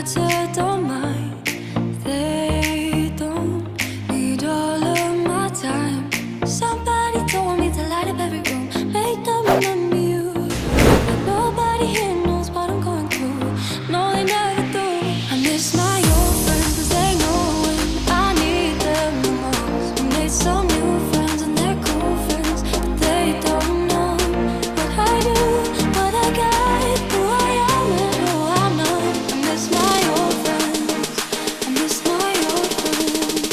matter, don't mind. They don't need all of my time. Somebody told me to light up every room, make them remember you. But nobody here knows what I'm going through. No, they never do. I miss my old friends 'cause they know when I need them the most. I made some new friends and they're cool friends, but they don't know what I do, what I got, who I am and who I'm not. I miss my old friends. I miss my old friends.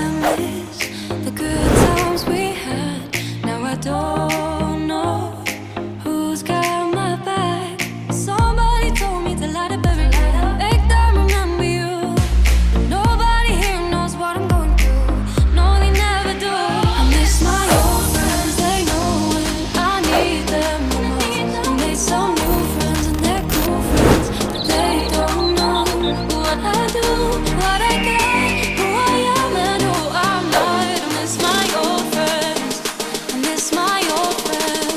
I miss the good times we had. Now I don't know who's got my back. Somebody told me to light up every night, make them remember you. Nobody here knows what I'm going through. No, they never do. I miss my old friends. They know when I need them the most. I made some new friends and they're cool friends, but they don't know what I do, what I get, who I am and who I'm not. I miss my old friends. I miss my old friends.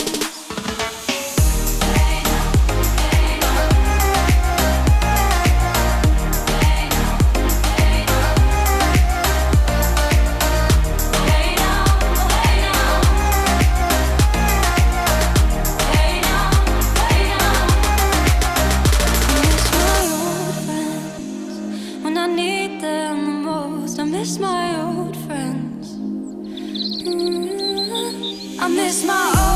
When I need them the most, I miss my old friends. I miss my old